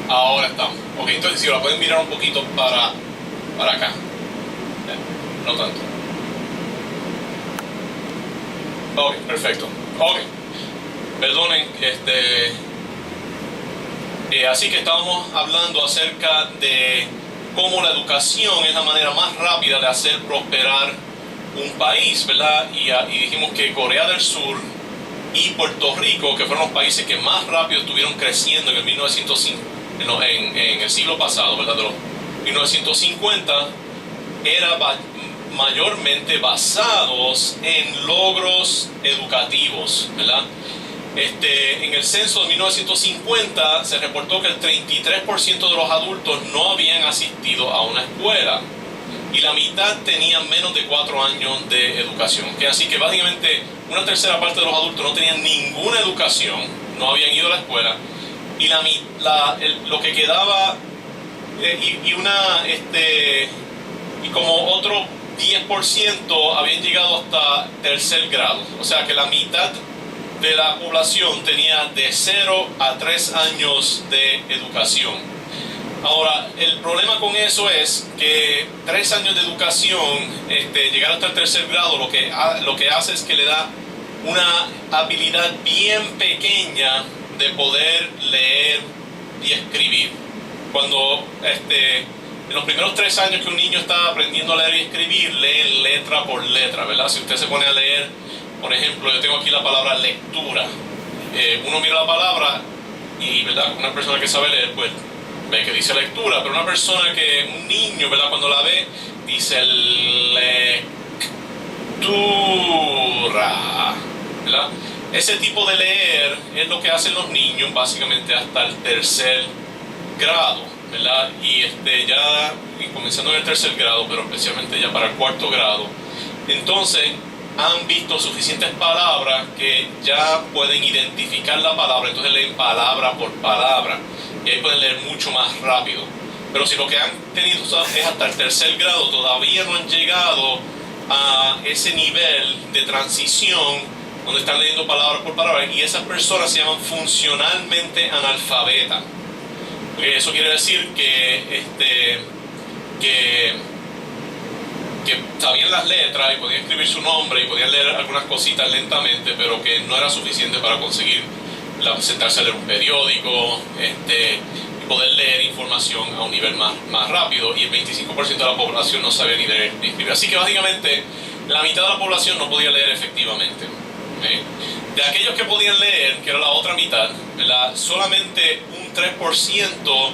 Ahora estamos. Ok, entonces si la pueden mirar un poquito para acá. No tanto. Ok, perfecto. Ok. Perdonen, así que estábamos hablando acerca de cómo la educación es la manera más rápida de hacer prosperar un país, ¿verdad? Y dijimos que Corea del Sur y Puerto Rico, que fueron los países que más rápido estuvieron creciendo en el 1905, en el siglo pasado, ¿verdad? De los 1950, era mayormente basados en logros educativos, ¿verdad? En el censo de 1950 se reportó que el 33% de los adultos no habían asistido a una escuela y la mitad tenían menos de 4 años de educación. Así que básicamente una tercera parte de los adultos no tenían ninguna educación, no habían ido a la escuela, y lo que quedaba y como otro 10% habían llegado hasta tercer grado. O sea que la mitad de la población tenía de 0 a 3 años de educación. Ahora, el problema con eso es que 3 años de educación, llegar hasta el tercer grado, lo que hace es que le da una habilidad bien pequeña de poder leer y escribir. Cuando en los primeros 3 años que un niño está aprendiendo a leer y escribir, lee letra por letra, ¿verdad? Si usted se pone a leer, por ejemplo, yo tengo aquí la palabra lectura. Uno mira la palabra y, ¿verdad? Una persona que sabe leer, pues ve que dice lectura, pero un niño, ¿verdad? Cuando la ve, dice lectura, ¿verdad? Ese tipo de leer es lo que hacen los niños básicamente hasta el tercer grado, ¿verdad? Y comenzando en el tercer grado, pero especialmente ya para el cuarto grado, entonces han visto suficientes palabras que ya pueden identificar la palabra, entonces leen palabra por palabra y ahí pueden leer mucho más rápido. Pero si lo que han tenido es hasta el tercer grado, todavía no han llegado a ese nivel de transición donde están leyendo palabra por palabra, y esas personas se llaman funcionalmente analfabetas. Eso quiere decir que sabían las letras y podían escribir su nombre y podían leer algunas cositas lentamente, pero que no era suficiente para conseguir sentarse a leer un periódico y poder leer información a un nivel más rápido, y el 25% de la población no sabía ni leer ni escribir. Así que básicamente la mitad de la población no podía leer efectivamente. De aquellos que podían leer, que era la otra mitad, ¿verdad? Solamente un 3%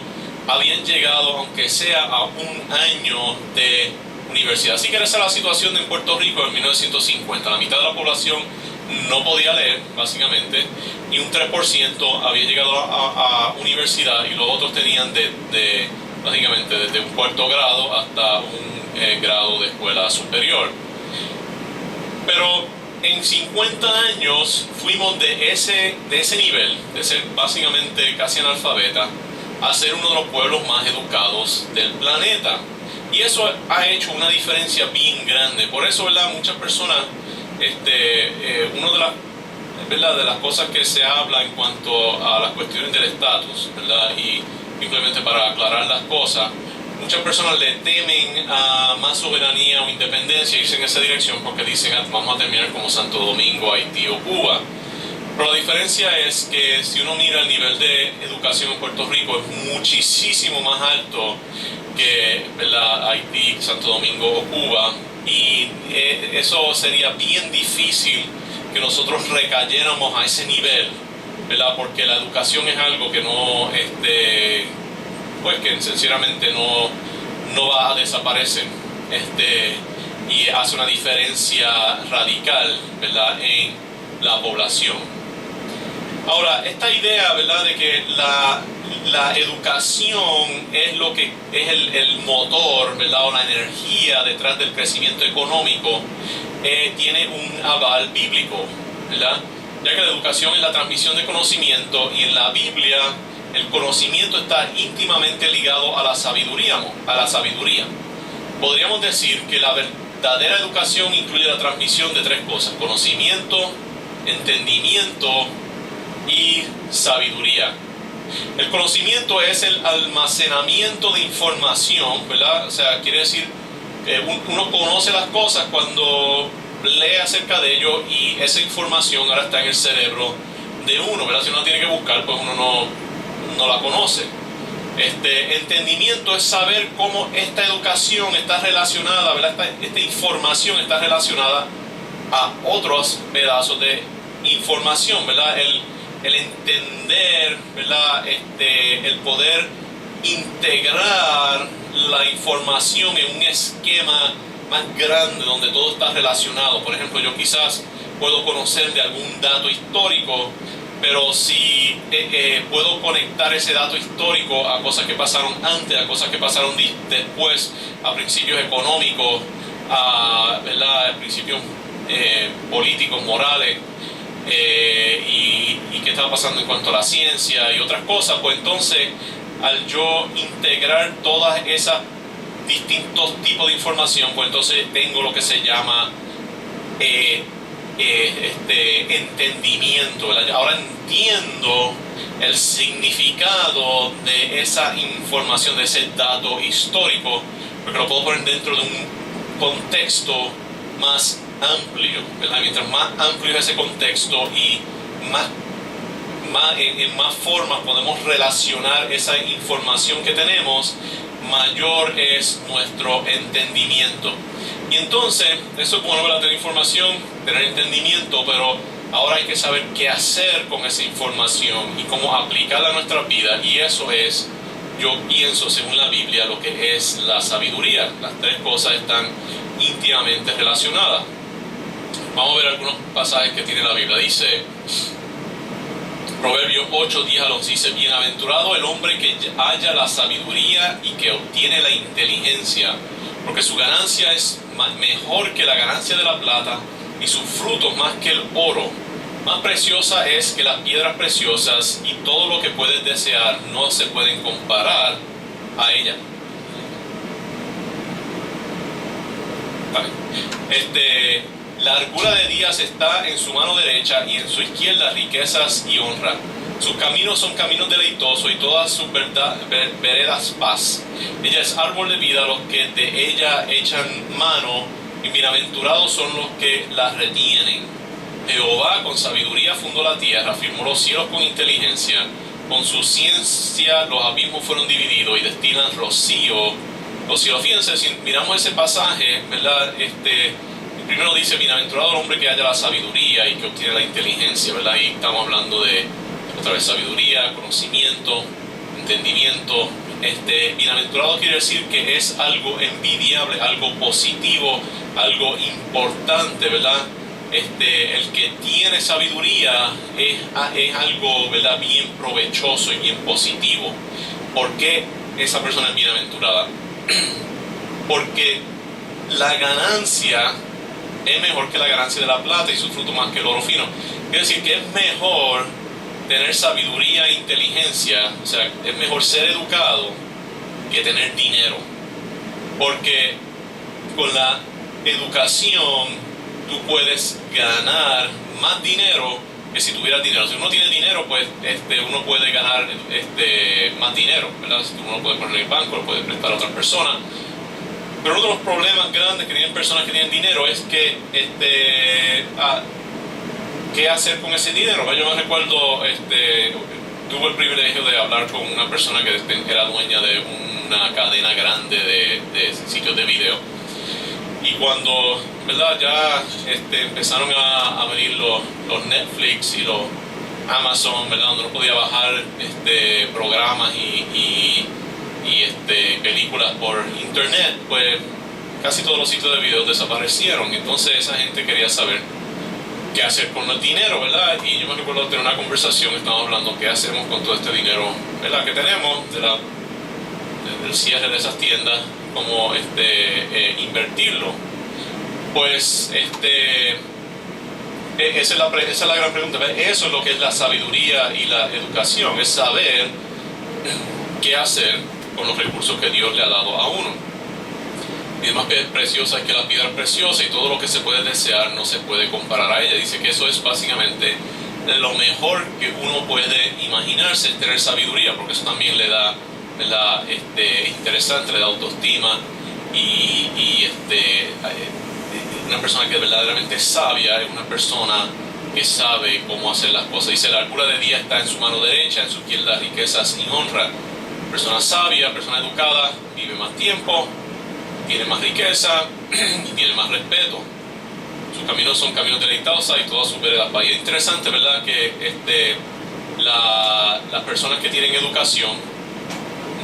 habían llegado, aunque sea a un año de universidad. Así que esa era la situación en Puerto Rico en 1950. La mitad de la población no podía leer, básicamente, y un 3% había llegado a universidad, y los otros tenían básicamente desde un cuarto grado hasta un grado de escuela superior. Pero en 50 años fuimos de ese nivel, de ser básicamente casi analfabeta, a ser uno de los pueblos más educados del planeta. Y eso ha hecho una diferencia bien grande. Por eso, ¿verdad? Muchas personas, una de las cosas que se habla en cuanto a las cuestiones del estatus, ¿verdad? Y simplemente para aclarar las cosas, muchas personas le temen a más soberanía o independencia, irse en esa dirección, porque dicen, vamos a terminar como Santo Domingo, Haití o Cuba. Pero la diferencia es que si uno mira el nivel de educación en Puerto Rico, es muchísimo más alto que, ¿verdad?, Haití, Santo Domingo o Cuba, y eso sería bien difícil que nosotros recayéramos a ese nivel, ¿verdad? Porque la educación es algo que no, pues que sinceramente no va a desaparecer, y hace una diferencia radical, ¿verdad?, en la población. Ahora, esta idea, ¿verdad?, de que la educación es lo que es el motor, ¿verdad?, o la energía detrás del crecimiento económico, tiene un aval bíblico, ¿verdad? Ya que la educación es la transmisión de conocimiento, y en la Biblia el conocimiento está íntimamente ligado a la sabiduría. Podríamos decir que la verdadera educación incluye la transmisión de 3 cosas: conocimiento, entendimiento y sabiduría. El conocimiento es el almacenamiento de información, ¿verdad? O sea, quiere decir que uno conoce las cosas cuando lee acerca de ello y esa información ahora está en el cerebro de uno, ¿verdad? Si uno tiene que buscar, pues uno no la conoce. Entendimiento es saber cómo esta educación está relacionada, ¿verdad? Esta información está relacionada a otros pedazos de información, ¿verdad? El entender, ¿verdad? El poder integrar la información en un esquema más grande donde todo está relacionado. Por ejemplo, yo quizás puedo conocer de algún dato histórico, pero si puedo conectar ese dato histórico a cosas que pasaron antes, a cosas que pasaron después, a principios económicos, ¿verdad? Principios políticos, morales, y qué estaba pasando en cuanto a la ciencia y otras cosas, pues entonces al yo integrar todas esas distintos tipos de información, pues entonces tengo lo que se llama entendimiento, ¿verdad? Ahora entiendo el significado de esa información, de ese dato histórico, porque lo puedo poner dentro de un contexto más amplio, ¿verdad? Mientras más amplio es ese contexto y en más formas podemos relacionar esa información que tenemos, mayor es nuestro entendimiento. Y entonces, eso es bueno, ¿verdad? Tener información, tener entendimiento, pero ahora hay que saber qué hacer con esa información y cómo aplicarla a nuestra vida. Y eso es, yo pienso, según la Biblia, lo que es la sabiduría. Las tres cosas están íntimamente relacionadas. Vamos a ver algunos pasajes que tiene la Biblia. Dice Proverbios 8:10 al 11, dice: bienaventurado el hombre que halla la sabiduría y que obtiene la inteligencia, porque su ganancia es mejor que la ganancia de la plata y sus frutos más que el oro. Más preciosa es que las piedras preciosas, y todo lo que puedes desear no se pueden comparar a ella. Vale. La largura de días está en su mano derecha y en su izquierda riquezas y honra. Sus caminos son caminos deleitosos y todas sus veredas paz. Ella es árbol de vida, los que de ella echan mano, y bienaventurados son los que la retienen. Jehová con sabiduría fundó la tierra, firmó los cielos con inteligencia. Con su ciencia los abismos fueron divididos y destilan rocío los cielos. Fíjense, si miramos ese pasaje, ¿verdad? Primero dice: bienaventurado el hombre que haya la sabiduría y que obtiene la inteligencia, ¿verdad? Y estamos hablando de, otra vez, sabiduría, conocimiento, entendimiento. Bienaventurado quiere decir que es algo envidiable, algo positivo, algo importante, ¿verdad? El que tiene sabiduría es algo, ¿verdad?, bien provechoso y bien positivo. ¿Por qué esa persona es bienaventurada? Porque la ganancia es mejor que la ganancia de la plata y su fruto más que el oro fino. Quiere decir que es mejor tener sabiduría e inteligencia, o sea, es mejor ser educado que tener dinero. Porque con la educación tú puedes ganar más dinero que si tuvieras dinero. Si uno tiene dinero, pues uno puede ganar más dinero, ¿verdad? Uno lo puede poner en el banco, lo puede prestar a otras personas. Pero uno de los problemas grandes que tienen personas que tienen dinero es que ¿qué hacer con ese dinero? Yo me recuerdo, tuve el privilegio de hablar con una persona que era dueña de una cadena grande de sitios de video. Y cuando, ¿verdad?, ya empezaron a venir los Netflix y los Amazon, ¿verdad?, donde uno podía bajar programas y películas por internet, pues casi todos los sitios de video desaparecieron. Entonces esa gente quería saber qué hacer con el dinero, ¿verdad? Y yo me recuerdo tener una conversación, estábamos hablando qué hacemos con todo este dinero, ¿verdad?, que tenemos del cierre de esas tiendas, cómo invertirlo. Pues esa es la gran pregunta. Eso es lo que es la sabiduría y la educación, es saber qué hacer con los recursos que Dios le ha dado a uno. Y además que es preciosa es que la piedra es preciosa y todo lo que se puede desear no se puede comparar a ella. Dice que eso es básicamente lo mejor que uno puede imaginarse es tener sabiduría, porque eso también le da, ¿verdad? Interesante, le da autoestima una persona que es verdaderamente sabia es una persona que sabe cómo hacer las cosas. Dice, la largura de día está en su mano derecha, en su izquierda riquezas y honra. Persona sabia, persona educada, vive más tiempo, tiene más riqueza y tiene más respeto. Sus caminos son caminos deleitados y todas sus veredas. Y es interesante, ¿verdad?, que las personas que tienen educación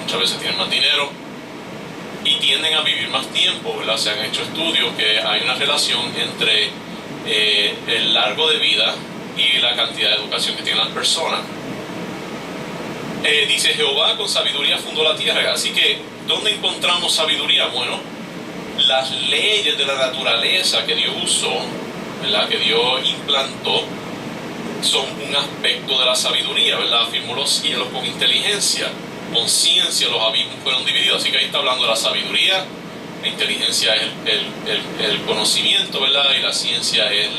muchas veces tienen más dinero y tienden a vivir más tiempo, ¿verdad? Se han hecho estudios que hay una relación entre el largo de vida y la cantidad de educación que tienen las personas. Dice, Jehová con sabiduría fundó la tierra. Así que, ¿dónde encontramos sabiduría? Bueno, las leyes de la naturaleza que Dios usó, ¿verdad?, que Dios implantó, son un aspecto de la sabiduría, ¿verdad? Afirmó los cielos con inteligencia, con ciencia los abismos fueron divididos. Así que ahí está hablando de la sabiduría. La inteligencia es el conocimiento, ¿verdad? Y la ciencia es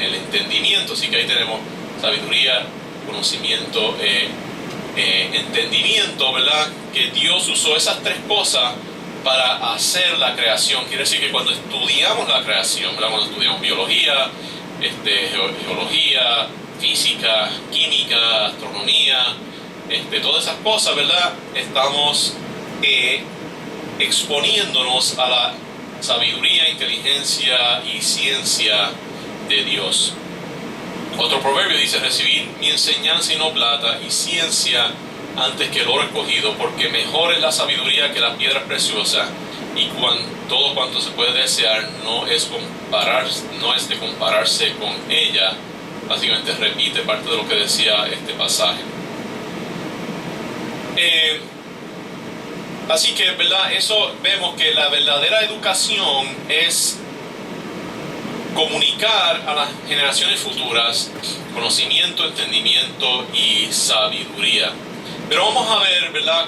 el entendimiento. Así que ahí tenemos sabiduría, conocimiento, entendimiento, ¿verdad? Que Dios usó esas tres cosas para hacer la creación. Quiere decir que cuando estudiamos la creación, ¿verdad?, cuando estudiamos biología, geología, física, química, astronomía, todas esas cosas, ¿verdad?, estamos exponiéndonos a la sabiduría, inteligencia y ciencia de Dios. Otro proverbio dice, recibir mi enseñanza y no plata, y ciencia antes que el oro escogido, porque mejor es la sabiduría que las piedras preciosas, y todo cuanto se puede desear no es de compararse con ella. Básicamente repite parte de lo que decía este pasaje. Así que, ¿verdad?, eso vemos que la verdadera educación es comunicar a las generaciones futuras conocimiento, entendimiento y sabiduría. Pero vamos a ver, ¿verdad?,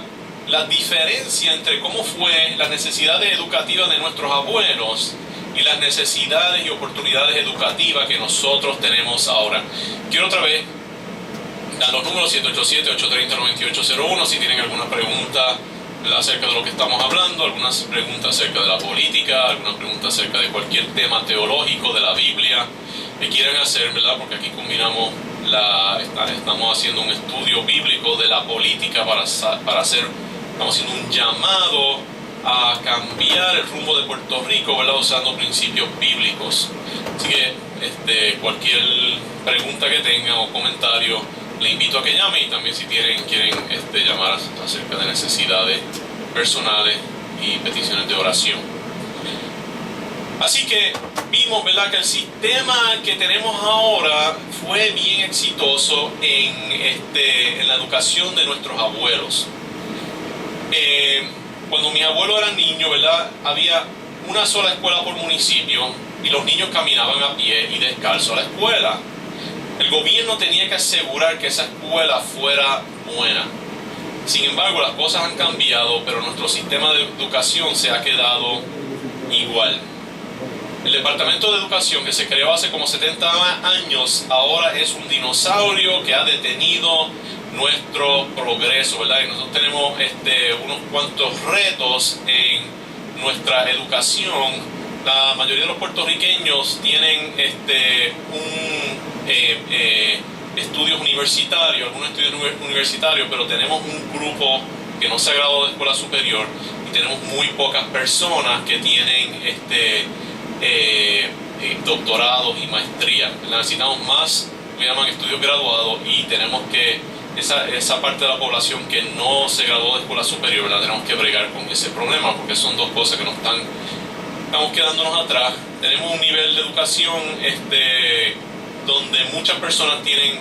la diferencia entre cómo fue las necesidades educativas de nuestros abuelos y las necesidades y oportunidades educativas que nosotros tenemos ahora. Quiero otra vez dar los números 787-830-9801 si tienen alguna pregunta, ¿verdad?, acerca de lo que estamos hablando, algunas preguntas acerca de la política, algunas preguntas acerca de cualquier tema teológico de la Biblia que quieran hacer, ¿verdad?, porque aquí combinamos estamos haciendo un estudio bíblico de la política estamos haciendo un llamado a cambiar el rumbo de Puerto Rico, ¿verdad?, usando principios bíblicos. Así que cualquier pregunta que tengan o comentario, le invito a que llame, y también si quieren llamar acerca de necesidades personales y peticiones de oración. Así que vimos, ¿verdad?, que el sistema que tenemos ahora fue bien exitoso en la educación de nuestros abuelos. Cuando mis abuelos eran niños, ¿verdad?, había una sola escuela por municipio y los niños caminaban a pie y descalzo a la escuela. El gobierno tenía que asegurar que esa escuela fuera buena. Sin embargo, las cosas han cambiado, pero nuestro sistema de educación se ha quedado igual. El Departamento de Educación, que se creó hace como 70 años, ahora es un dinosaurio que ha detenido nuestro progreso, ¿verdad? Y nosotros tenemos unos cuantos retos en nuestra educación. La mayoría de los puertorriqueños tienen estudios universitarios, algunos estudios universitarios, pero tenemos un grupo que no se ha graduado de escuela superior y tenemos muy pocas personas que tienen doctorados y maestrías. Necesitamos más, lo llaman estudios graduados, y tenemos que esa parte de la población que no se graduó de escuela superior, ¿verdad?, tenemos que bregar con ese problema, porque son dos cosas que estamos quedándonos atrás. Tenemos un nivel de educación donde muchas personas tienen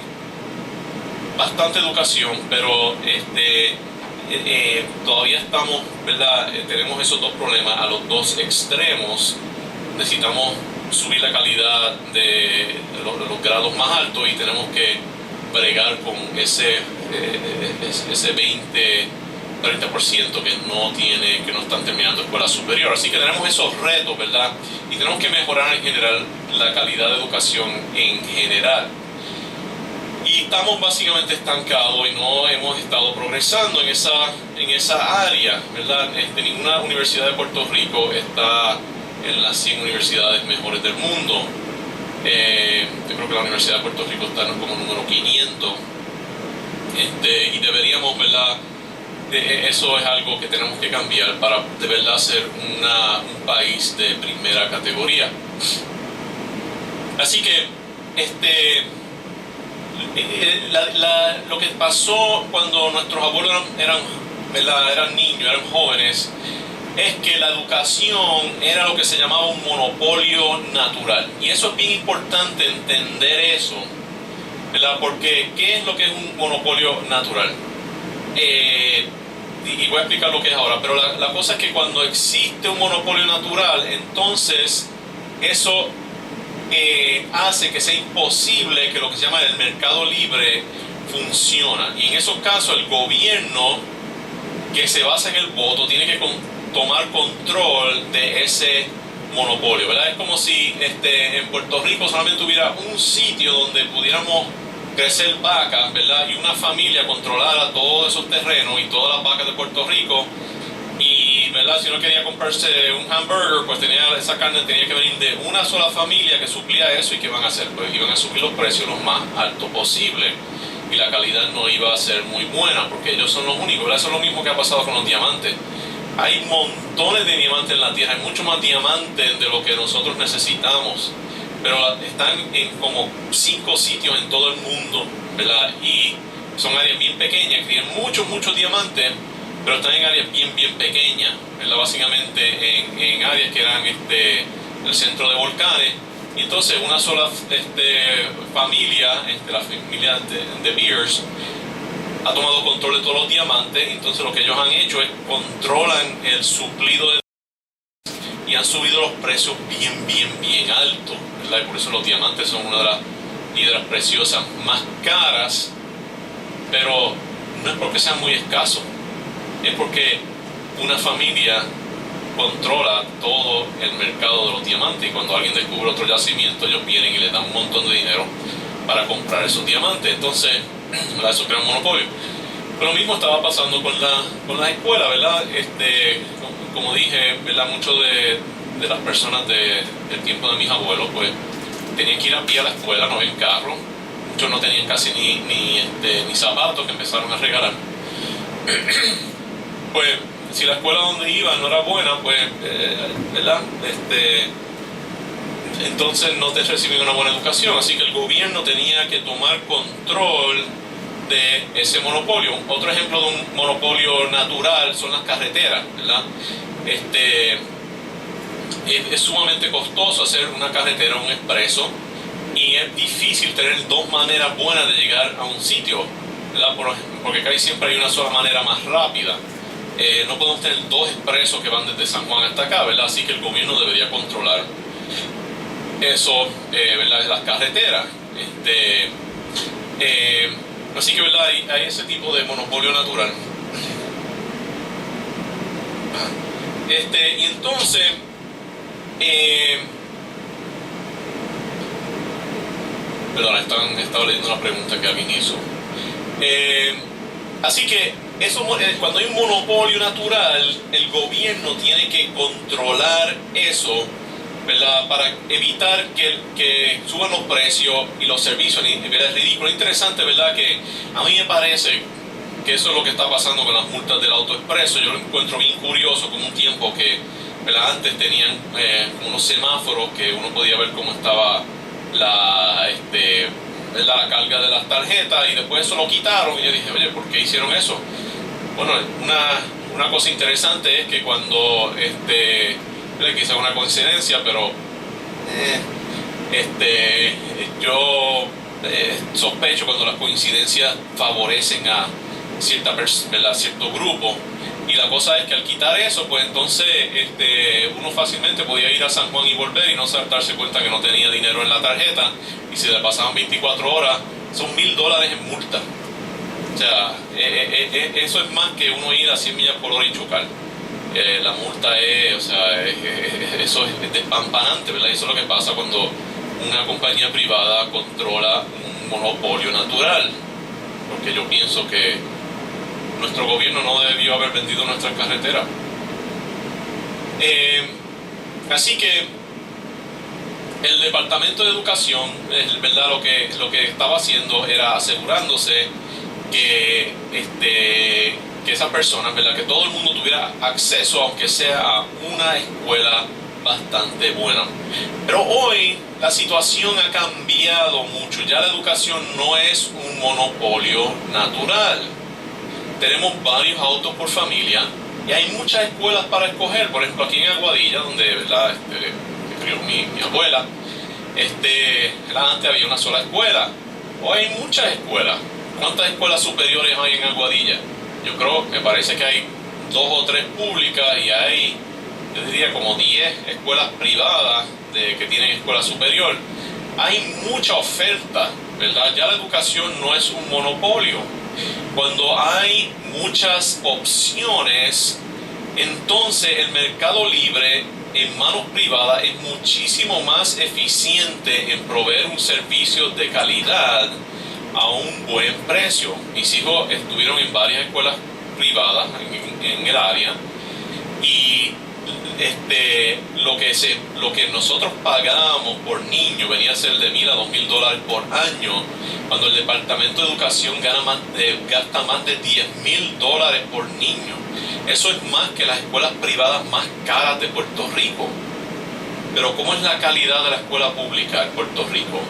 bastante educación, pero todavía estamos, ¿verdad?, tenemos esos dos problemas a los dos extremos. Necesitamos subir la calidad de los grados más altos y tenemos que bregar con ese 30% que no están terminando escuela superior. Así que tenemos esos retos, ¿verdad? Y tenemos que mejorar en general la calidad de educación en general. estamos básicamente estancados y no hemos estado progresando en esa área, ¿verdad? Ninguna universidad de Puerto Rico está en las 100 universidades mejores del mundo. Yo creo que la Universidad de Puerto Rico está como número 500. Y deberíamos, ¿verdad? Eso es algo que tenemos que cambiar para de verdad ser un país de primera categoría. Así que lo que pasó cuando nuestros abuelos eran niños, eran jóvenes, es que la educación era lo que se llamaba un monopolio natural. Y eso es bien importante entender eso, ¿verdad? Porque ¿qué es lo que es un monopolio natural? Y voy a explicar lo que es ahora, pero la cosa es que cuando existe un monopolio natural, entonces eso hace que sea imposible que lo que se llama el mercado libre funcione. Y en esos casos el gobierno, que se basa en el voto, tiene que tomar control de ese monopolio, ¿verdad? Es como si en Puerto Rico solamente hubiera un sitio donde pudiéramos crecer vacas, ¿verdad? Y una familia controlara todos esos terrenos y todas las vacas de Puerto Rico. Y, ¿verdad? Si uno quería comprarse un hamburger, pues esa carne tenía que venir de una sola familia que suplía eso. ¿Y qué van a hacer? Pues iban a subir los precios lo más alto posible y la calidad no iba a ser muy buena porque ellos son los únicos, ¿verdad? Eso es lo mismo que ha pasado con los diamantes. Hay montones de diamantes en la tierra, hay mucho más diamantes de lo que nosotros necesitamos, pero están en como 5 sitios en todo el mundo, ¿verdad? Y son áreas bien pequeñas, que tienen muchos diamantes, pero están en áreas bien pequeñas, ¿verdad? Básicamente en áreas que eran el centro de volcanes. Y entonces una sola familia, la familia de Beers, ha tomado control de todos los diamantes. Entonces lo que ellos han hecho es controlan el suplido de y han subido los precios bien altos, ¿verdad? Y por eso los diamantes son una de las piedras preciosas más caras, pero no es porque sean muy escasos, es porque una familia controla todo el mercado de los diamantes, y cuando alguien descubre otro yacimiento, ellos vienen y les dan un montón de dinero para comprar esos diamantes. Entonces, eso crea un monopolio. Pero lo mismo estaba pasando con la escuela, ¿verdad? Como dije, ¿verdad? Muchos de las personas del tiempo de mis abuelos, pues, tenían que ir a pie a la escuela, no había carro. Muchos no tenían casi ni zapatos, que empezaron a regalar. Pues, si la escuela donde iban no era buena, pues, ¿verdad? Entonces no te recibían una buena educación, así que el gobierno tenía que tomar control de ese monopolio. Otro ejemplo de un monopolio natural son las carreteras, ¿verdad? Es sumamente costoso hacer una carretera, un expreso, y es difícil tener dos maneras buenas de llegar a un sitio, ¿verdad? Porque casi siempre hay una sola manera más rápida. No podemos tener dos expresos que van desde San Juan hasta acá, ¿verdad? Así que el gobierno debería controlar eso, ¿verdad? De las carreteras. Así que, ¿verdad? Hay ese tipo de monopolio natural. Y entonces, perdón, estaba leyendo una pregunta que alguien hizo. Así que cuando hay un monopolio natural, el gobierno tiene que controlar eso, ¿verdad? Para evitar que suban los precios y los servicios. ¿Verdad? Es ridículo, interesante, ¿verdad? Que a mí me parece que eso es lo que está pasando con las multas del AutoExpreso. Yo lo encuentro bien curioso, como un tiempo que, ¿verdad? Antes tenían unos semáforos que uno podía ver cómo estaba la carga de las tarjetas, y después eso lo quitaron. Y yo dije, oye, ¿por qué hicieron eso? Bueno, una cosa interesante es que cuando quizá una coincidencia, pero yo sospecho cuando las coincidencias favorecen a cierto grupo. Y la cosa es que al quitar eso, pues entonces uno fácilmente podía ir a San Juan y volver y no darse cuenta que no tenía dinero en la tarjeta, y si le pasaban 24 horas son $1,000 en multa. O sea, eso es más que uno ir a 100 millas por hora y chocar. La multa eso es despampanante, ¿verdad? Eso es lo que pasa cuando una compañía privada controla un un monopolio natural, porque yo pienso que nuestro gobierno no debió haber vendido nuestras carreteras. Así que el Departamento de Educación, ¿verdad? Lo que estaba haciendo era asegurándose que esas personas, ¿verdad? Que todo el mundo tuviera acceso, aunque sea a una escuela bastante buena. Pero hoy la situación ha cambiado mucho. Ya la educación no es un monopolio natural. Tenemos varios autos por familia y hay muchas escuelas para escoger. Por ejemplo, aquí en Aguadilla, donde, ¿verdad? Crió mi abuela, antes había una sola escuela. Hoy hay muchas escuelas. ¿Cuántas escuelas superiores hay en Aguadilla? Me parece que hay 2 o 3 públicas y hay, yo diría, como 10 escuelas privadas que tienen escuela superior. Hay mucha oferta, ¿verdad? Ya la educación no es un monopolio. Cuando hay muchas opciones, entonces el mercado libre en manos privadas es muchísimo más eficiente en proveer un servicio de calidad a un buen precio. Mis hijos estuvieron en varias escuelas privadas en el área y lo que nosotros pagábamos por niño venía a ser de $1,000 a $2,000 por año, cuando el Departamento de Educación gasta más de $10,000 por niño. Eso es más que las escuelas privadas más caras de Puerto Rico. Pero ¿cómo es la calidad de la escuela pública en Puerto Rico?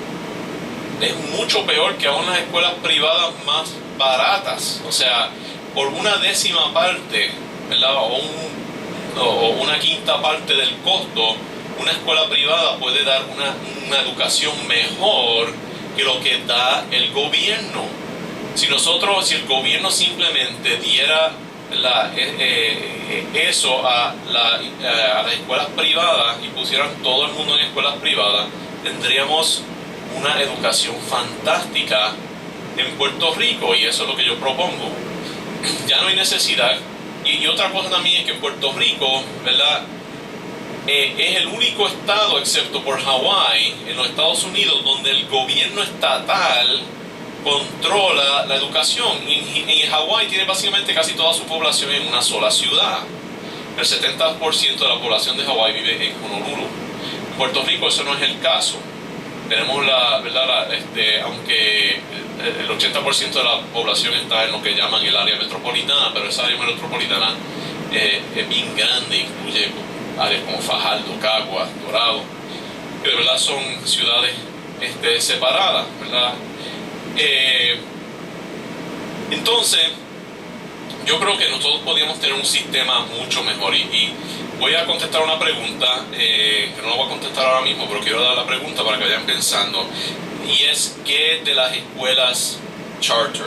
Es mucho peor que aún las escuelas privadas más baratas. O sea, por una décima parte, ¿verdad? O una quinta parte del costo, una escuela privada puede dar una educación mejor que lo que da el gobierno. Si el gobierno simplemente diera eso a las escuelas privadas y pusieran todo el mundo en escuelas privadas, tendríamos una educación fantástica en Puerto Rico, y eso es lo que yo propongo. Ya no hay necesidad. Y otra cosa también es que Puerto Rico, ¿verdad? Es el único estado, excepto por Hawái, en los Estados Unidos, donde el gobierno estatal controla la educación. Y Hawái tiene básicamente casi toda su población en una sola ciudad. El 70% de la población de Hawái vive en Honolulu. En Puerto Rico eso no es el caso. Tenemos aunque el 80% de la población está en lo que llaman el área metropolitana, pero esa área metropolitana es bien grande, incluye áreas como Fajardo, Caguas, Dorado, que de verdad son ciudades separadas, ¿verdad? Entonces, yo creo que nosotros podríamos tener un sistema mucho mejor, y voy a contestar una pregunta, que no la voy a contestar ahora mismo, pero quiero dar la pregunta para que vayan pensando, y es: ¿qué de las escuelas charter?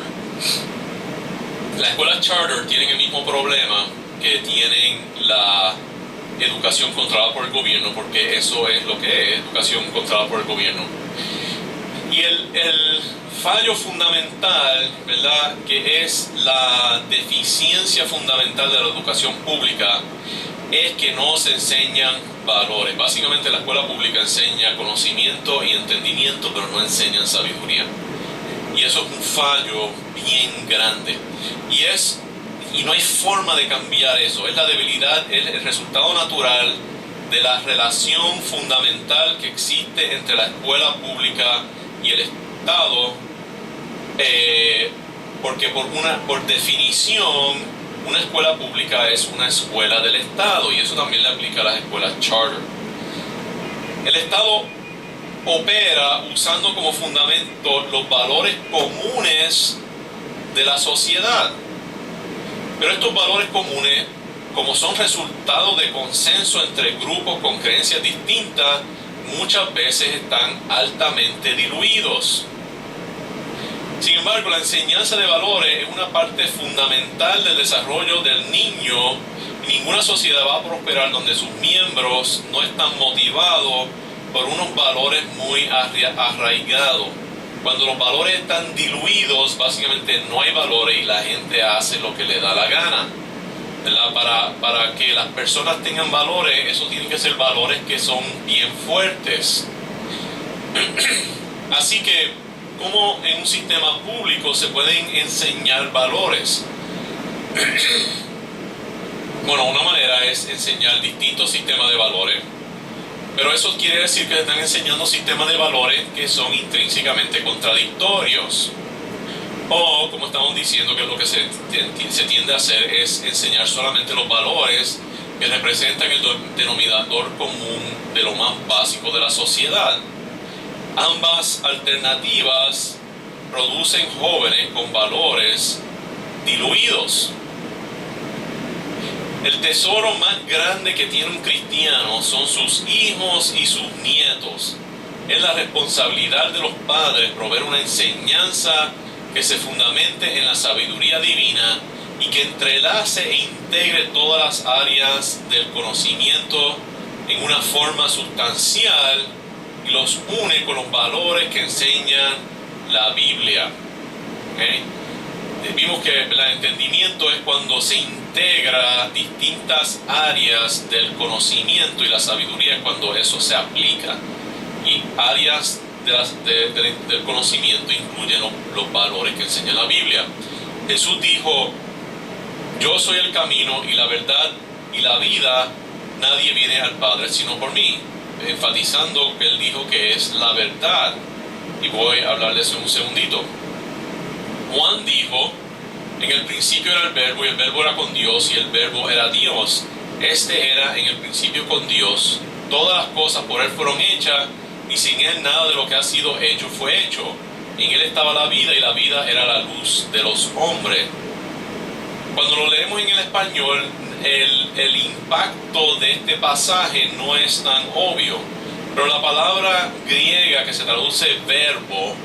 Las escuelas charter tienen el mismo problema que tienen la educación controlada por el gobierno, porque eso es lo que es educación controlada por el gobierno. Y el fallo fundamental, ¿verdad?, que es la deficiencia fundamental de la educación pública, es que no se enseñan valores. Básicamente la escuela pública enseña conocimiento y entendimiento, pero no enseñan sabiduría. Y eso es un fallo bien grande. Y no hay forma de cambiar eso. Es la debilidad, es el resultado natural de la relación fundamental que existe entre la escuela pública y el Estado, porque por definición una escuela pública es una escuela del Estado, y eso también le aplica a las escuelas charter. El Estado opera usando como fundamento los valores comunes de la sociedad, pero estos valores comunes, como son resultado de consenso entre grupos con creencias distintas, muchas veces están altamente diluidos. Sin embargo, la enseñanza de valores es una parte fundamental del desarrollo del niño, y ninguna sociedad va a prosperar donde sus miembros no están motivados por unos valores muy arraigados. Cuando los valores están diluidos, básicamente no hay valores y la gente hace lo que le da la gana, ¿verdad? Para que las personas tengan valores, esos tienen que ser valores que son bien fuertes. Así que cómo en un sistema público se pueden enseñar valores. Bueno, una manera es enseñar distintos sistemas de valores, pero eso quiere decir que están enseñando sistemas de valores que son intrínsecamente contradictorios. O, como estamos diciendo, que lo que se tiende a hacer es enseñar solamente los valores que representan el denominador común de lo más básico de la sociedad. Ambas alternativas producen jóvenes con valores diluidos. El tesoro más grande que tiene un cristiano son sus hijos y sus nietos. Es la responsabilidad de los padres proveer una enseñanza que se fundamente en la sabiduría divina y que entrelace e integre todas las áreas del conocimiento en una forma sustancial y los une con los valores que enseña la Biblia. ¿Okay? Vimos que el entendimiento es cuando se integra distintas áreas del conocimiento, y la sabiduría es cuando eso se aplica. Y áreas del conocimiento incluyen los valores que enseña la Biblia. Jesús dijo: yo soy el camino y la verdad y la vida, nadie viene al Padre sino por mí, enfatizando que él dijo que es la verdad. Y voy a hablarles un segundito. Juan dijo: en el principio era el verbo, y el verbo era con Dios, y el verbo era Dios. Este era en el principio con Dios. Todas las cosas por él fueron hechas, y sin él nada de lo que ha sido hecho fue hecho. En él estaba la vida, y la vida era la luz de los hombres. Cuando lo leemos en el español, el impacto de este pasaje no es tan obvio, pero la palabra griega que se traduce verbo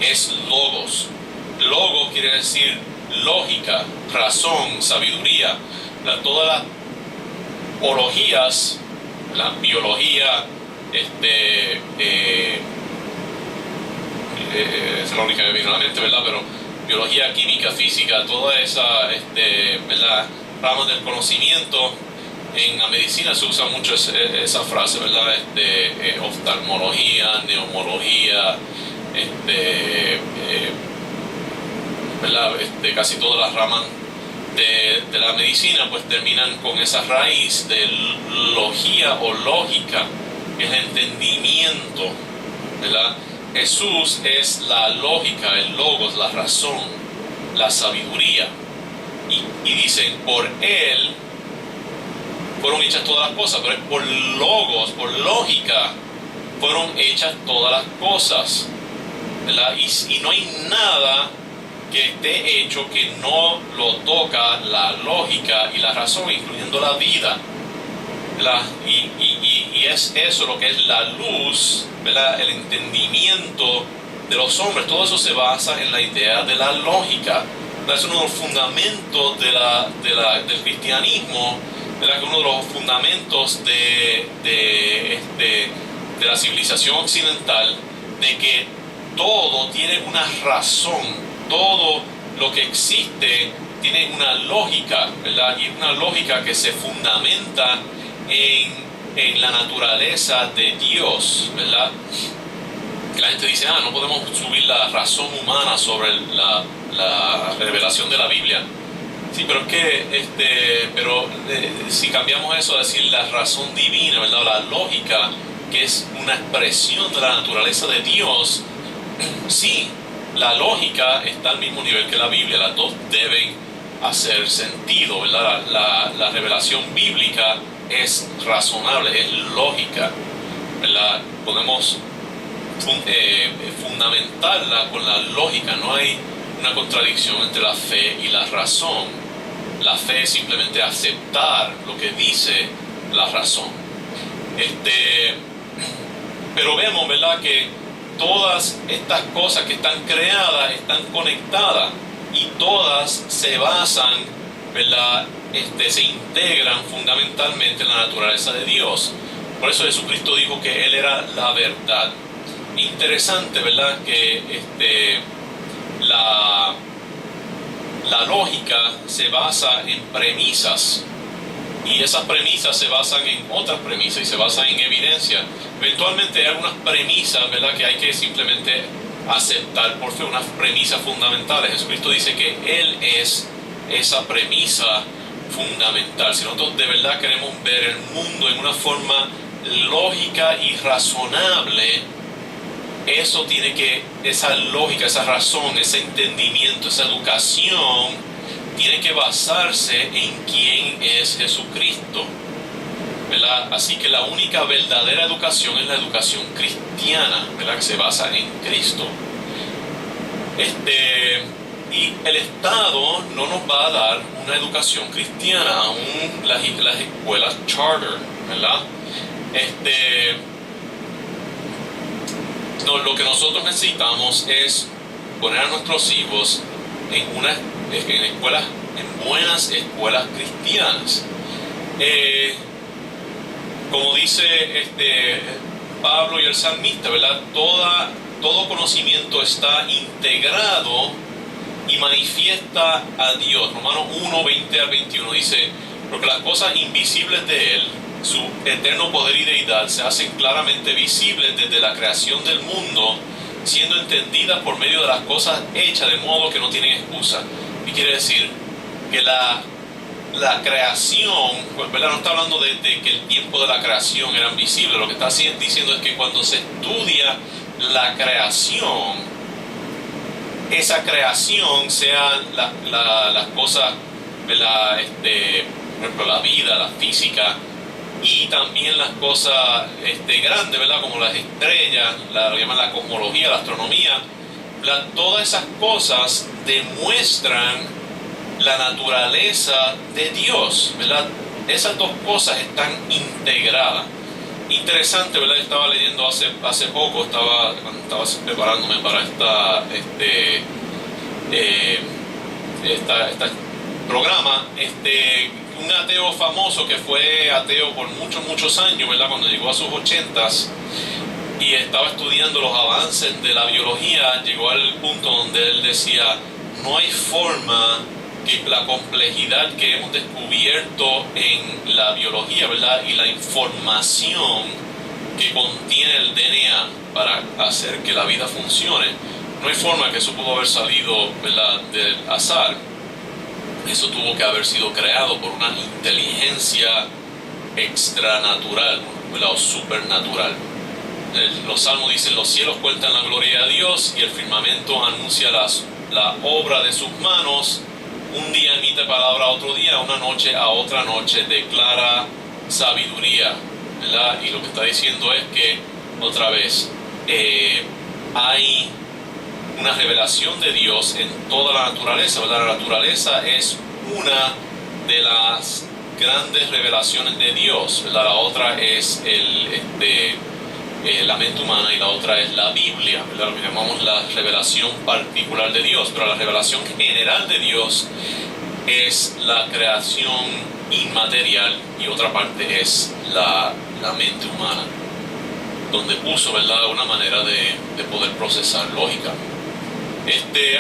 es logos. Logos quiere decir lógica, razón, sabiduría. Todas las ologías, la biología, es la única que me viene a la mente, ¿verdad? Pero biología, química, física, toda esa ¿verdad?, ramas del conocimiento. En la medicina se usa mucho esa frase, ¿verdad? Oftalmología, neumología, ¿verdad? Casi todas las ramas de la medicina pues terminan con esa raíz de logía o lógica, que es el entendimiento, ¿verdad? Jesús es la lógica, el logos, la razón, la sabiduría. Y dicen, por él fueron hechas todas las cosas, pero es por logos, por lógica, fueron hechas todas las cosas, ¿verdad? Y no hay nada que esté hecho que no lo toca la lógica y la razón, incluyendo la vida, ¿verdad? Y es eso lo que es la luz, ¿verdad? El entendimiento de los hombres. Todo eso se basa en la idea de la lógica. Es uno de los fundamentos del cristianismo, ¿verdad? Uno de los fundamentos de la civilización occidental, de que todo tiene una razón, todo lo que existe tiene una lógica, ¿verdad? Y una lógica que se fundamenta en la naturaleza de Dios, ¿verdad? Que la gente dice, no podemos subir la razón humana sobre la revelación de la Biblia. Sí, pero es que si cambiamos eso a decir la razón divina, ¿verdad?, la lógica, que es una expresión de la naturaleza de Dios, sí, la lógica está al mismo nivel que la Biblia. Las dos deben hacer sentido, ¿verdad? La revelación bíblica es razonable, es lógica, ¿verdad? Podemos fundamentarla con la lógica. No hay una contradicción entre la fe y la razón. La fe es simplemente aceptar lo que dice la razón. Pero vemos, ¿verdad?, que todas estas cosas que están creadas están conectadas, y todas se basan, ¿verdad?, se integran fundamentalmente en la naturaleza de Dios. Por eso Jesucristo dijo que Él era la verdad. Interesante, ¿verdad?, que la lógica se basa en premisas, y esas premisas se basan en otras premisas y se basan en evidencia. Eventualmente hay algunas premisas, ¿verdad?, que hay que simplemente aceptar por fe unas premisas fundamentales. Jesucristo dice que Él es esa premisa fundamental. Si nosotros de verdad queremos ver el mundo en una forma lógica y razonable, esa lógica, esa razón, ese entendimiento, esa educación tiene que basarse en quién es Jesucristo, ¿verdad? Así que la única verdadera educación es la educación cristiana, ¿verdad? Que se basa en Cristo. Y el Estado no nos va a dar una educación cristiana, aún las escuelas charter, ¿verdad? Lo que nosotros necesitamos es poner a nuestros hijos en escuelas, en buenas escuelas cristianas. Como dice Pablo y el salmista, ¿verdad? Todo conocimiento está integrado y manifiesta a Dios. Romanos 1, 20 al 21 dice: porque las cosas invisibles de Él, su eterno poder y deidad, se hacen claramente visibles desde la creación del mundo, siendo entendidas por medio de las cosas hechas, de modo que no tienen excusa. Y quiere decir que la creación, ¿verdad? No está hablando de que el tiempo de la creación eran visibles. Lo que está diciendo es que cuando se estudia la creación, esa creación, sean las cosas, ¿verdad? Por ejemplo, la vida, la física, y también las cosas grandes, ¿verdad? Como las estrellas, lo llaman la cosmología, la astronomía, todas esas cosas demuestran la naturaleza de Dios, ¿verdad? Esas dos cosas están integradas. Interesante, ¿verdad? Estaba leyendo hace poco, cuando estaba preparándome para este programa, un ateo famoso que fue ateo por muchos años, ¿verdad? Cuando llegó a sus 80s y estaba estudiando los avances de la biología, llegó al punto donde él decía: no hay forma que la complejidad que hemos descubierto en la biología, ¿verdad? Y la información que contiene el DNA para hacer que la vida funcione, no hay forma que eso pudo haber salido, ¿verdad?, del azar. Eso tuvo que haber sido creado por una inteligencia extranatural, ¿verdad?, o supernatural. Los salmos dicen: los cielos cuentan la gloria de Dios y el firmamento anuncia la obra de sus manos. Un día emite palabra a otro día, una noche a otra noche declara sabiduría, ¿verdad? Y lo que está diciendo es que, otra vez, hay una revelación de Dios en toda la naturaleza, ¿verdad? La naturaleza es una de las grandes revelaciones de Dios, ¿verdad? La otra es la mente humana, y la otra es la Biblia, ¿verdad? Lo que llamamos la revelación particular de Dios. Pero la revelación general de Dios es la creación inmaterial, y otra parte es la mente humana, donde puso, ¿verdad?, una manera de poder procesar lógica.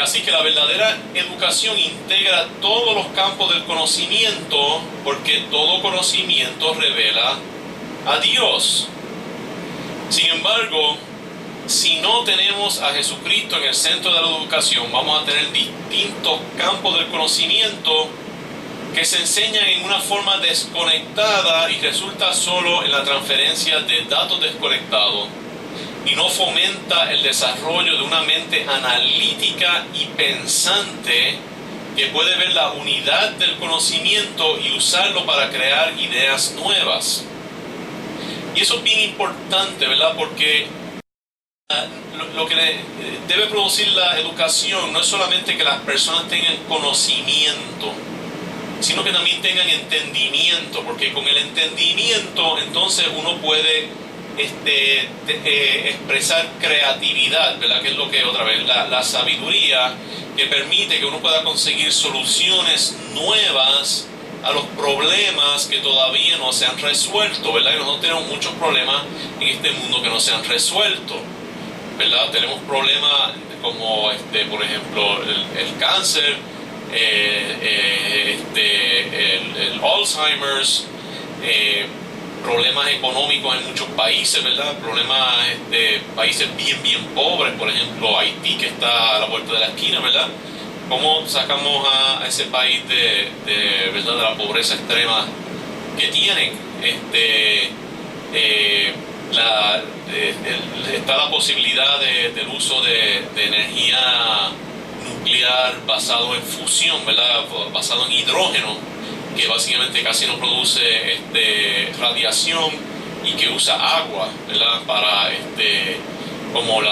Así que la verdadera educación integra todos los campos del conocimiento, porque todo conocimiento revela a Dios. Sin embargo, si no tenemos a Jesucristo en el centro de la educación, vamos a tener distintos campos del conocimiento que se enseñan en una forma desconectada y resulta solo en la transferencia de datos desconectados, y no fomenta el desarrollo de una mente analítica y pensante que puede ver la unidad del conocimiento y usarlo para crear ideas nuevas. Y eso es bien importante, ¿verdad? Porque lo que debe producir la educación no es solamente que las personas tengan conocimiento, sino que también tengan entendimiento, porque con el entendimiento entonces uno puede expresar creatividad, ¿verdad? Que es lo que, otra vez, la sabiduría que permite que uno pueda conseguir soluciones nuevas a los problemas que todavía no se han resuelto, ¿verdad? Que nosotros tenemos muchos problemas en este mundo que no se han resuelto, ¿verdad? Tenemos problemas como, por ejemplo, el cáncer, el Alzheimer's, problemas económicos en muchos países, ¿verdad? Problemas de países bien pobres, por ejemplo Haití, que está a la vuelta de la esquina, ¿verdad? ¿Cómo sacamos a ese país ¿verdad? de la pobreza extrema que tienen? Está la posibilidad del uso de energía nuclear basado en fusión, ¿verdad? Basado en hidrógeno, que básicamente casi no produce radiación y que usa agua, ¿verdad? Para como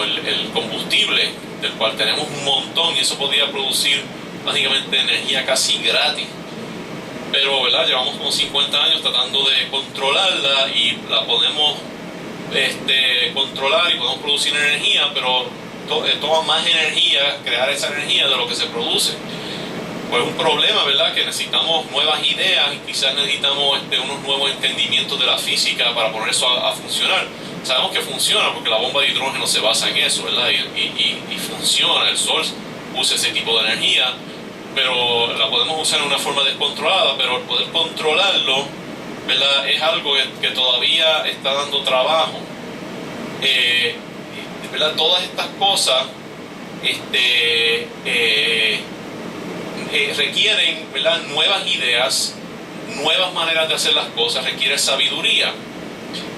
el combustible, del cual tenemos un montón, y eso podría producir básicamente energía casi gratis. Pero, ¿verdad? Llevamos como 50 años tratando de controlarla y la podemos controlar y podemos producir energía, pero toma más energía crear esa energía de lo que se produce. Pues es un problema, ¿verdad? Que necesitamos nuevas ideas y quizás necesitamos unos nuevos entendimientos de la física para poner eso a funcionar. Sabemos que funciona porque la bomba de hidrógeno se basa en eso, ¿verdad? Y funciona, el sol usa ese tipo de energía, pero la podemos usar de una forma descontrolada, pero el poder controlarlo, ¿verdad? Es algo que todavía está dando trabajo. ¿Verdad? Todas estas cosas requieren, ¿verdad? Nuevas ideas, nuevas maneras de hacer las cosas, requiere sabiduría.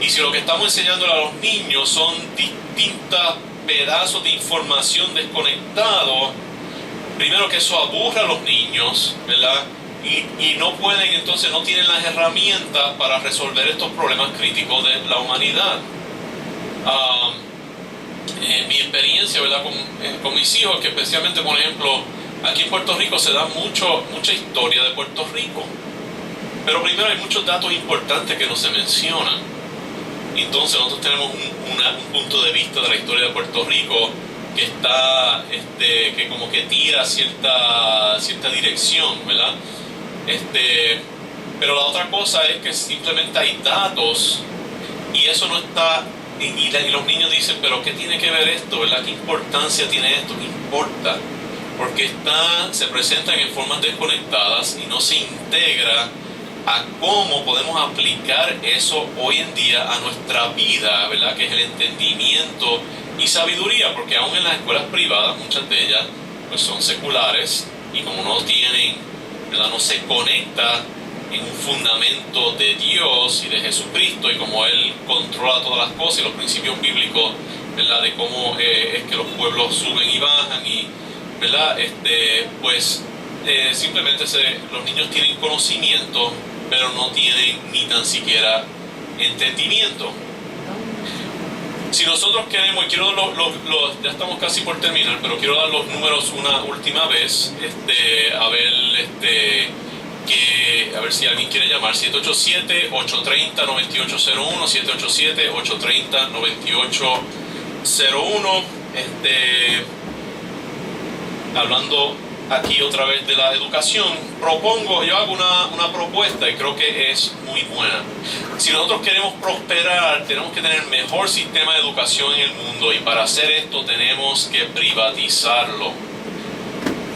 Y si lo que estamos enseñando a los niños son distintos pedazos de información desconectados, primero que eso aburre a los niños, ¿verdad? Y no pueden, entonces no tienen las herramientas para resolver estos problemas críticos de la humanidad. Mi experiencia, ¿verdad? Con mis hijos, que especialmente, por ejemplo, aquí en Puerto Rico se da mucha historia de Puerto Rico, pero primero hay muchos datos importantes que no se mencionan. Entonces nosotros tenemos un punto de vista de la historia de Puerto Rico que está, que como que tira cierta dirección, ¿verdad? Pero la otra cosa es que simplemente hay datos y eso no está, y los niños dicen, pero ¿qué tiene que ver esto, verdad? ¿Qué importancia tiene esto? ¿Qué importa? Porque se presentan en formas desconectadas y no se integra a cómo podemos aplicar eso hoy en día a nuestra vida, ¿verdad? Que es el entendimiento y sabiduría, porque aún en las escuelas privadas, muchas de ellas pues son seculares y como no tienen, ¿verdad? No se conecta en un fundamento de Dios y de Jesucristo y como Él controla todas las cosas y los principios bíblicos, ¿verdad? De cómo es que los pueblos suben y bajan y, ¿verdad? Pues simplemente los niños tienen conocimiento, pero no tienen ni tan siquiera entendimiento. Si nosotros queremos, y quiero ya estamos casi por terminar, pero quiero dar los números una última vez, a ver si alguien quiere llamar, 787-830-9801, 787-830-9801, hablando aquí otra vez de la educación, yo hago una propuesta y creo que es muy buena. Si nosotros queremos prosperar, tenemos que tener el mejor sistema de educación en el mundo y para hacer esto tenemos que privatizarlo.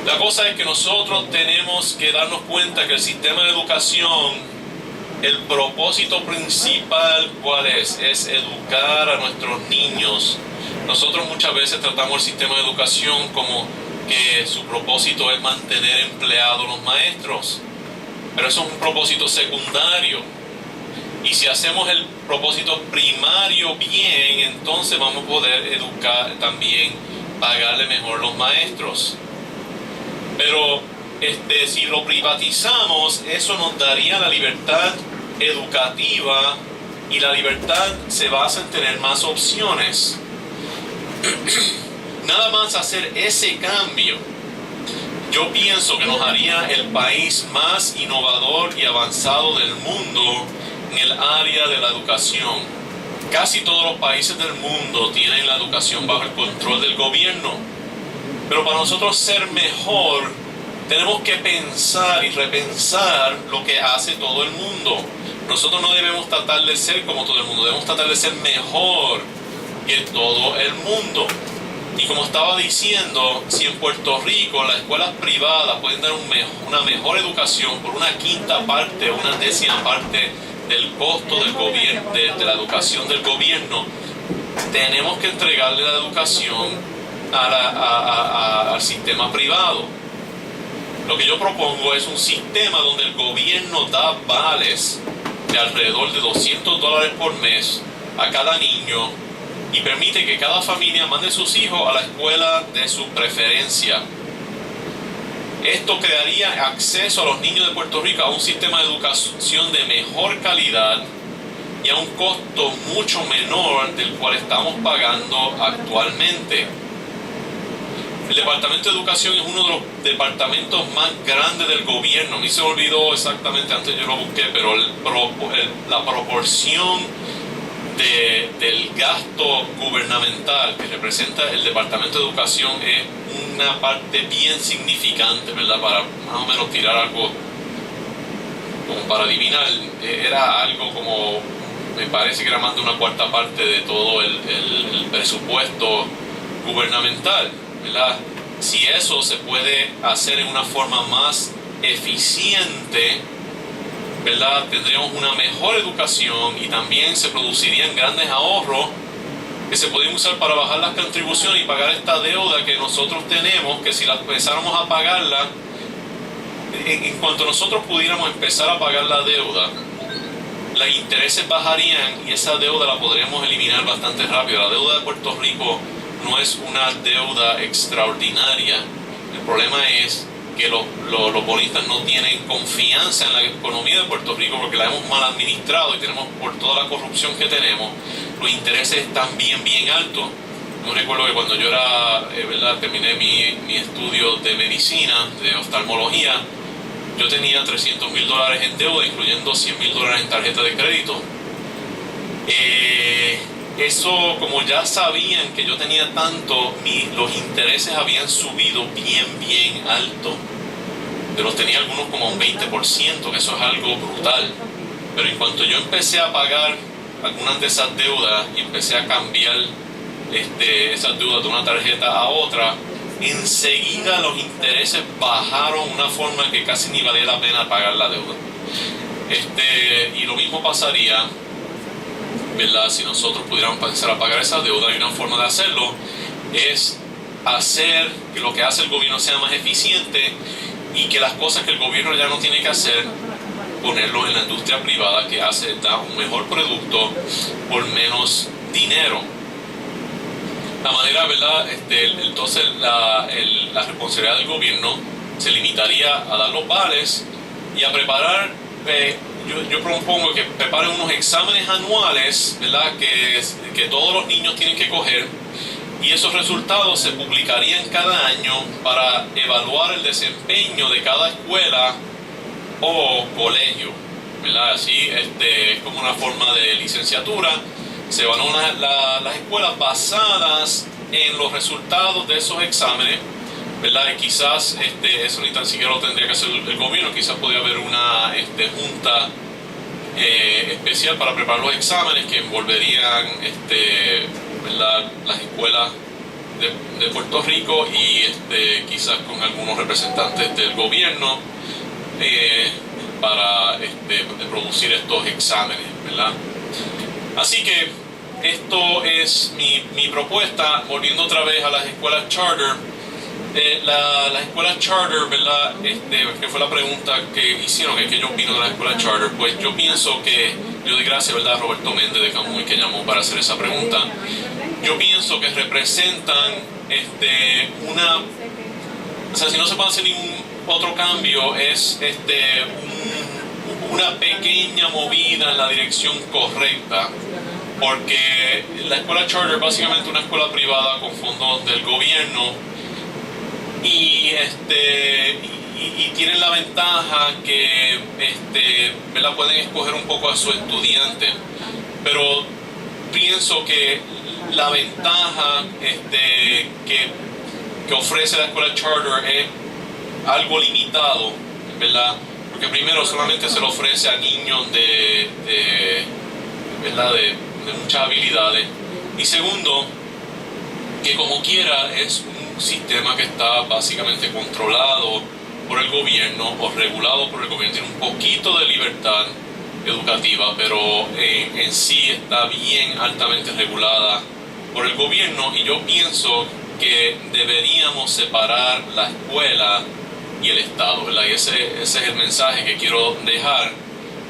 La cosa es que nosotros tenemos que darnos cuenta que el sistema de educación, el propósito principal, ¿cuál es? Es educar a nuestros niños. Nosotros muchas veces tratamos el sistema de educación como que su propósito es mantener empleados los maestros, pero eso es un propósito secundario. Y si hacemos el propósito primario bien, entonces vamos a poder educar también, pagarle mejor los maestros. Pero si lo privatizamos, eso nos daría la libertad educativa y la libertad se basa en tener más opciones. Nada más hacer ese cambio, yo pienso que nos haría el país más innovador y avanzado del mundo en el área de la educación. Casi todos los países del mundo tienen la educación bajo el control del gobierno, pero para nosotros ser mejor, tenemos que pensar y repensar lo que hace todo el mundo. Nosotros no debemos tratar de ser como todo el mundo, debemos tratar de ser mejor que todo el mundo. Y como estaba diciendo, si en Puerto Rico las escuelas privadas pueden dar una mejor educación por una quinta parte o una décima parte del costo del gobierno, de la educación del gobierno, tenemos que entregarle la educación al sistema privado. Lo que yo propongo es un sistema donde el gobierno da vales de alrededor de $200 por mes a cada niño y permite que cada familia mande sus hijos a la escuela de su preferencia. Esto crearía acceso a los niños de Puerto Rico a un sistema de educación de mejor calidad y a un costo mucho menor del cual estamos pagando actualmente. El Departamento de Educación es uno de los departamentos más grandes del gobierno. A mí se me olvidó exactamente, antes yo lo busqué, pero la proporción del gasto gubernamental que representa el Departamento de Educación es una parte bien significante, ¿verdad? Para más o menos tirar algo como para adivinar, era algo como, me parece que era más de una cuarta parte de todo el presupuesto gubernamental, ¿verdad? Si eso se puede hacer en una forma más eficiente, ¿verdad? Tendríamos una mejor educación y también se producirían grandes ahorros que se podían usar para bajar las contribuciones y pagar esta deuda que nosotros tenemos, que si la empezáramos a pagarla, en cuanto nosotros pudiéramos empezar a pagar la deuda, los intereses bajarían y esa deuda la podríamos eliminar bastante rápido. La deuda de Puerto Rico no es una deuda extraordinaria. El problema es que los bonistas no tienen confianza en la economía de Puerto Rico porque la hemos mal administrado y tenemos, por toda la corrupción que tenemos, los intereses están bien altos. Yo recuerdo que cuando yo terminé mi estudio de medicina, de oftalmología, yo tenía $300,000 en deuda, incluyendo $100,000 en tarjeta de crédito. Eso, como ya sabían que yo tenía tanto, los intereses habían subido bien alto. Pero tenía algunos como un 20%, que eso es algo brutal. Pero en cuanto yo empecé a pagar algunas de esas deudas y empecé a cambiar esas deudas de una tarjeta a otra, enseguida los intereses bajaron de una forma que casi ni valía la pena pagar la deuda. Y lo mismo pasaría, ¿verdad? Si nosotros pudiéramos empezar a pagar esa deuda, y una forma de hacerlo es hacer que lo que hace el gobierno sea más eficiente y que las cosas que el gobierno ya no tiene que hacer, ponerlo en la industria privada que da un mejor producto por menos dinero. La manera, ¿verdad? Entonces la responsabilidad del gobierno se limitaría a dar los vales y a preparar. Yo propongo que preparen unos exámenes anuales, ¿verdad? Que todos los niños tienen que coger, y esos resultados se publicarían cada año para evaluar el desempeño de cada escuela o colegio, ¿verdad? Así es como una forma de licenciatura. Se evalúan las escuelas basadas en los resultados de esos exámenes, ¿verdad? Y quizás eso ni tan siquiera lo tendría que hacer el gobierno, quizás podría haber una junta especial para preparar los exámenes que envolverían ¿verdad? Las escuelas de Puerto Rico y quizás con algunos representantes del gobierno para producir estos exámenes, ¿verdad? Así que esto es mi propuesta. Volviendo otra vez a las escuelas charter, las escuelas charter, ¿verdad? Que fue la pregunta que hicieron, que yo opino de las escuelas charter. Pues yo pienso que, yo doy gracias, ¿verdad?, a Roberto Méndez de Camuy, que llamó para hacer esa pregunta. Yo pienso que representan o sea, si no se puede hacer ningún otro cambio, es una pequeña movida en la dirección correcta, porque la escuela charter es básicamente una escuela privada con fondos del gobierno y tienen la ventaja que ¿verdad?, pueden escoger un poco a su estudiante, pero pienso que la ventaja que ofrece la escuela charter es algo limitado, ¿verdad? Porque primero solamente se le ofrece a niños ¿verdad?, de muchas habilidades, y segundo, que como quiera es un sistema que está básicamente controlado por el gobierno o regulado por el gobierno, tiene un poquito de libertad, educativa, pero en sí está bien altamente regulada por el gobierno, y yo pienso que deberíamos separar la escuela y el Estado, ¿verdad? Y ese es el mensaje que quiero dejar,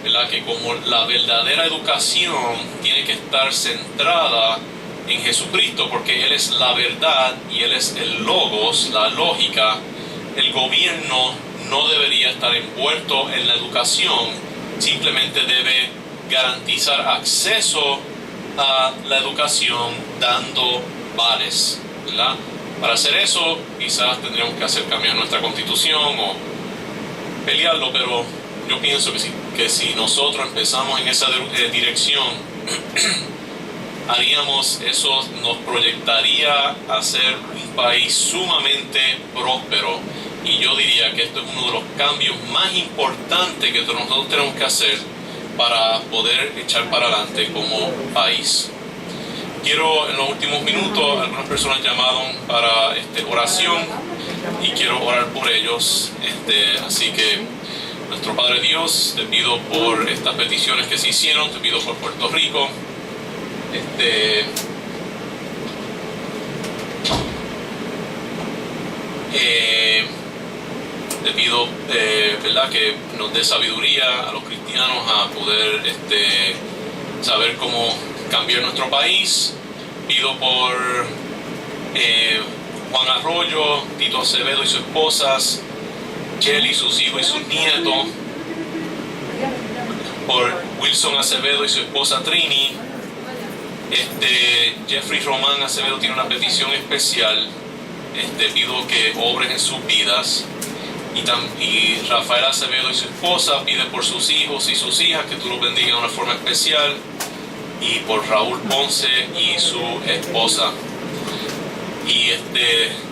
¿verdad? Que como la verdadera educación tiene que estar centrada en Jesucristo, porque Él es la verdad y Él es el logos, la lógica, el gobierno no debería estar envuelto en la educación, simplemente debe garantizar acceso a la educación dando vales, ¿verdad? Para hacer eso quizás tendríamos que hacer cambios en nuestra constitución o pelearlo, pero yo pienso que si nosotros empezamos en esa dirección, haríamos eso, nos proyectaría a ser un país sumamente próspero, y yo diría que esto es uno de los cambios más importantes que nosotros tenemos que hacer para poder echar para adelante como país. Quiero, en los últimos minutos, algunas personas llamaron para oración y quiero orar por ellos, así que nuestro Padre Dios, te pido por estas peticiones que se hicieron, te pido por Puerto Rico, te pido, ¿verdad?, que nos dé sabiduría a los cristianos a poder saber cómo cambiar nuestro país. Pido por Juan Arroyo, Tito Acevedo y sus esposas, Kelly, sus hijos y sus nietos, por Wilson Acevedo y su esposa Trini. Jeffrey Román Acevedo tiene una petición especial. Pido que obres en sus vidas. Y Rafael Acevedo y su esposa pide por sus hijos y sus hijas, que tú los bendigas de una forma especial. Y por Raúl Ponce y su esposa. Y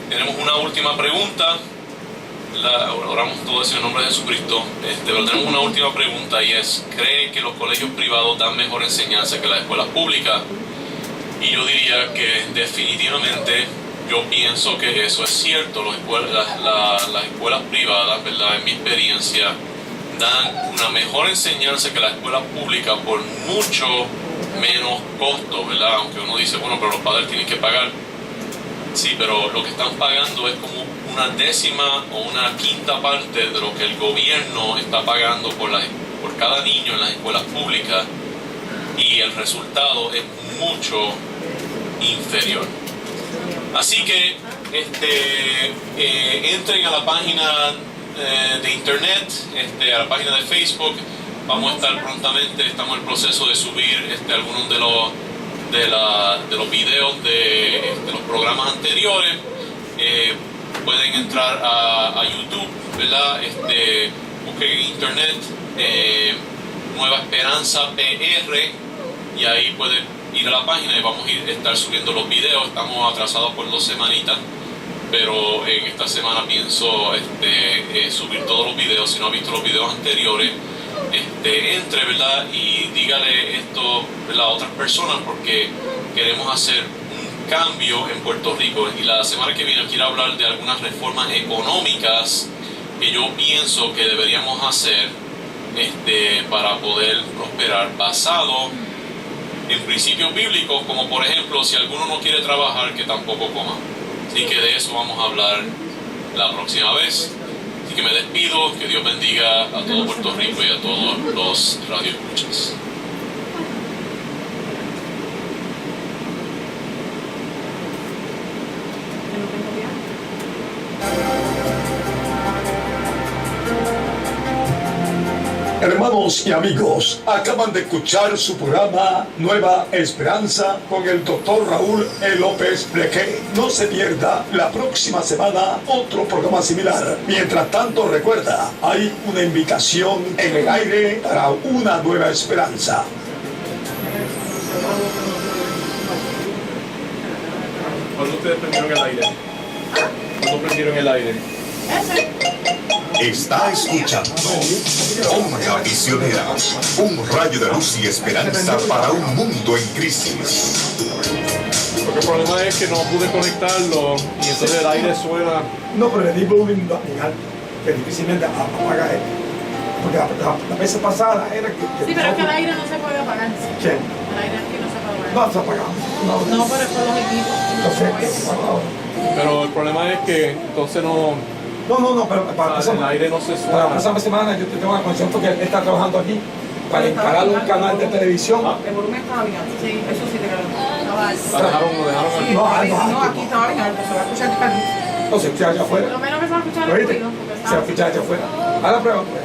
tenemos una última pregunta. Oramos todo eso en el nombre de Jesucristo. Pero tenemos una última pregunta, y es: ¿cree que los colegios privados dan mejor enseñanza que las escuelas públicas? Y yo diría que definitivamente yo pienso que eso es cierto. Las escuelas privadas, ¿verdad?, en mi experiencia, dan una mejor enseñanza que las escuelas públicas por mucho menos costo, ¿verdad? Aunque uno dice, bueno, pero los padres tienen que pagar. Sí, pero lo que están pagando es como una décima o una quinta parte de lo que el gobierno está pagando por cada niño en las escuelas públicas, y el resultado es mucho inferior. Así que entren a la página de internet, a la página de Facebook. Vamos a estar prontamente, estamos en el proceso de subir algunos de los videos de los programas anteriores. Pueden entrar a YouTube, ¿verdad? Busquen en internet Nueva Esperanza PR, y ahí pueden ir a la página y vamos a estar subiendo los videos. Estamos atrasados por 2 semanitas, pero en esta semana pienso subir todos los videos. Si no ha visto los videos anteriores, entre, ¿verdad?, y dígale esto, ¿verdad?, a otras personas, porque queremos hacer un cambio en Puerto Rico. Y la semana que viene quiero hablar de algunas reformas económicas que yo pienso que deberíamos hacer para poder prosperar, basado en principios bíblicos, como por ejemplo, si alguno no quiere trabajar, que tampoco coma. Así que de eso vamos a hablar la próxima vez. Así que me despido, que Dios bendiga a todo Puerto Rico y a todos los radioescuchas. Hermanos y amigos, acaban de escuchar su programa Nueva Esperanza con el Dr. Raúl E. López Blequé. No se pierda la próxima semana otro programa similar. Mientras tanto, recuerda, hay una invitación en el aire para una nueva esperanza. ¿Cuándo ustedes prendieron el aire? ¿Cuándo prendieron el aire? Está escuchando Onda Misionera, un rayo de luz y esperanza para un mundo en crisis. Porque el problema es que no pude conectarlo y entonces el aire suena. No, pero le di volumen nominal, que difícilmente apaga él. Porque la vez pasada era que... Sí, pero es que el aire no se puede apagar. ¿Quién? El aire aquí no se puede apagar. No, se apagamos. No, pero es por los equipos. Entonces, Pero el problema es que entonces no, no, pero para el aire no se para la suena. próxima semana yo te tengo una conexión porque él está trabajando aquí para encarar un canal de televisión. El volumen estaba bien alto. Sí. Eso sí te creo. Estaba alto. Lo dejaron Sí, No, estaba alto, bien. alto. No, aquí estaba bien alto. Se va a escuchar clarito. No se escucha allá Por afuera. lo menos que se va a escuchar ¿Lo el viste? ruido. Porque Se va a escuchar allá afuera. Haz la prueba, pues.